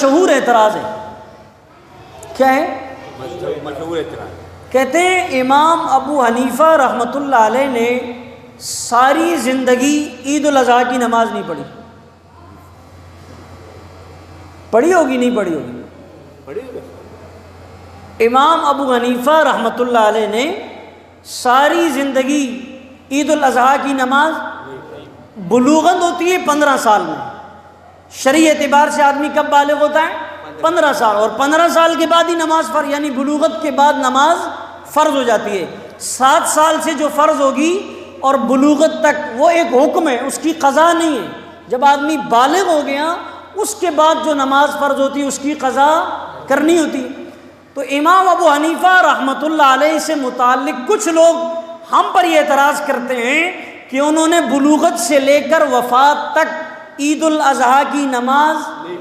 مشہور اعتراض ہے. کیا ہے؟ مشہور اعتراض. کہتے ہیں امام ابو حنیفہ رحمۃ اللہ علیہ نے ساری زندگی عید الاضحیٰ کی نماز نہیں پڑھی. پڑھی ہوگی نہیں پڑھی ہوگی؟ پڑھی ہوگی. امام ابو حنیفہ رحمۃ اللہ علیہ نے ساری زندگی عید الاضحیٰ کی نماز، بلوغت ہوتی ہے 15 سال میں. شرعی اعتبار سے آدمی کب بالغ ہوتا ہے؟ 15 سال. اور 15 سال کے بعد ہی نماز فرض، یعنی بلوغت کے بعد نماز فرض ہو جاتی ہے. 7 سال سے جو فرض ہوگی اور بلوغت تک وہ ایک حکم ہے، اس کی قضا نہیں ہے. جب آدمی بالغ ہو گیا اس کے بعد جو نماز فرض ہوتی ہے اس کی قضا کرنی ہوتی. تو امام ابو حنیفہ رحمۃ اللہ علیہ سے متعلق کچھ لوگ ہم پر یہ اعتراض کرتے ہیں کہ انہوں نے بلوغت سے لے کر وفات تک عید الاضحیٰ کی نماز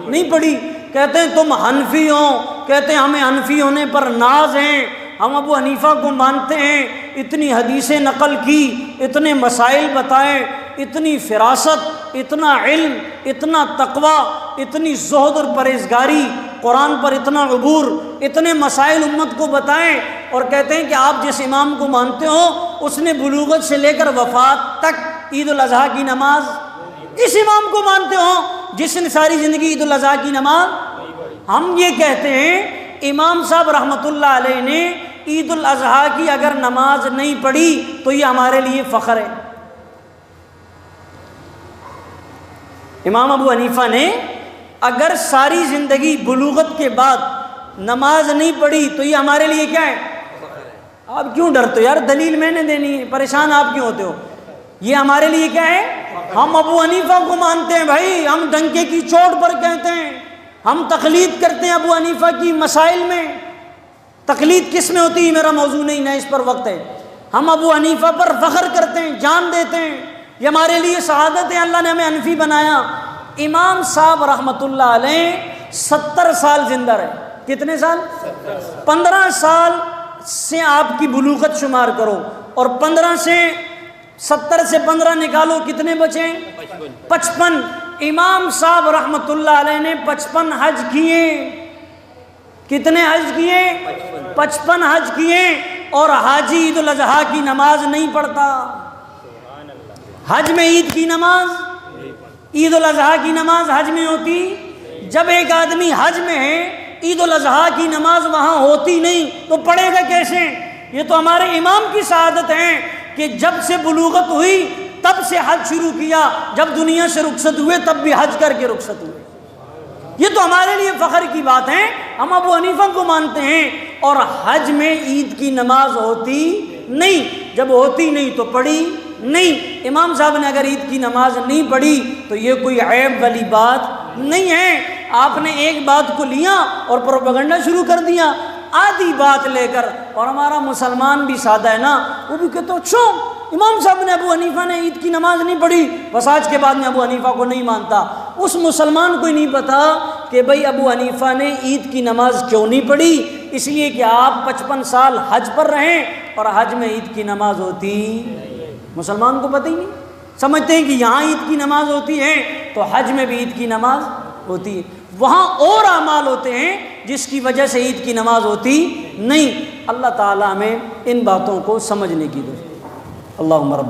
نہیں پڑھی. کہتے ہیں تم حنفی ہو، کہتے ہیں ہمیں حنفی ہونے پر ناز ہیں، ہم ابو حنیفہ کو مانتے ہیں، اتنی حدیثیں نقل کی، اتنے مسائل بتائے، اتنی فراست، اتنا علم، اتنا تقوی، اتنی زہد اور پرہیزگاری، قرآن پر اتنا عبور، اتنے مسائل امت کو بتائیں، اور کہتے ہیں کہ آپ جس امام کو مانتے ہو اس نے بلوغت سے لے کر وفات تک عید الاضحیٰ کی نماز، اس امام کو مانتے ہو جس نے ساری زندگی عید الاضحیٰ کی نماز. ہم یہ کہتے ہیں امام صاحب رحمۃ اللہ علیہ نے عید الاضحیٰ کی اگر نماز نہیں پڑھی تو یہ ہمارے لیے فخر ہے. امام ابو حنیفہ نے اگر ساری زندگی بلوغت کے بعد نماز نہیں پڑھی تو یہ ہمارے لیے کیا ہے؟ آپ کیوں ڈرتے ہو یار؟ دلیل میں نے دینی ہے، پریشان آپ کیوں ہوتے ہو؟ یہ ہمارے لیے کیا ہے؟ ہم ابو حنیفہ کو مانتے ہیں بھائی، ہم ڈنکے کی چوٹ پر کہتے ہیں، ہم تقلید کرتے ہیں ابو حنیفہ کی مسائل میں. تقلید کس میں ہوتی ہے میرا موضوع نہیں، نہ اس پر وقت ہے. ہم ابو حنیفہ پر فخر کرتے ہیں، جان دیتے ہیں، یہ ہمارے لیے سعادت ہے، اللہ نے ہمیں حنفی بنایا. امام صاحب رحمۃ اللہ علیہ 70 سال زندہ رہے. کتنے سال؟ 15 سال سے آپ کی بلوغت شمار کرو، اور 15 سے 70 سے 15 نکالو، کتنے بچے؟ 55. امام صاحب رحمۃ اللہ علیہ نے 55 حج کیے. کتنے حج کیے؟ 55 حج کیے. اور حاجی عید الاضحیٰ کی نماز نہیں پڑھتا. حج میں عید کی نماز، عید الاضحیٰ کی نماز حج میں ہوتی. جب ایک آدمی حج میں ہے، عید الاضحیٰ کی نماز وہاں ہوتی نہیں تو پڑھے گا کیسے؟ یہ تو ہمارے امام کی سعادت ہے کہ جب سے بلوغت ہوئی تب سے حج شروع کیا، جب دنیا سے رخصت ہوئے تب بھی حج کر کے رخصت ہوئے. یہ تو ہمارے لیے فخر کی بات ہے. ہم ابو حنیفہ کو مانتے ہیں، اور حج میں عید کی نماز ہوتی نہیں. جب ہوتی نہیں تو پڑھی نہیں. امام صاحب نے اگر عید کی نماز نہیں پڑھی تو یہ کوئی عیب والی بات نہیں ہے. آپ نے ایک بات کو لیا اور پروپیگنڈا شروع کر دیا آدھی بات لے کر. اور ہمارا مسلمان بھی سادہ ہے نا، وہ بھی کہتے اچھا امام صاحب نے ابو حنیفہ نے عید کی نماز نہیں پڑھی، بس آج کے بعد میں ابو حنیفہ کو نہیں مانتا. اس مسلمان کو ہی نہیں پتا کہ بھئی ابو حنیفہ نے عید کی نماز کیوں نہیں پڑھی. اس لیے کہ آپ 55 سال حج پر رہیں اور حج میں عید کی نماز ہوتی. مسلمان کو پتہ ہی نہیں، سمجھتے ہیں کہ یہاں عید کی نماز ہوتی ہے تو حج میں بھی عید کی نماز ہوتی ہے. وہاں اور اعمال ہوتے ہیں جس کی وجہ سے عید کی نماز ہوتی نہیں. اللہ تعالیٰ ہمیں ان باتوں کو سمجھنے کی دے. اللہم رب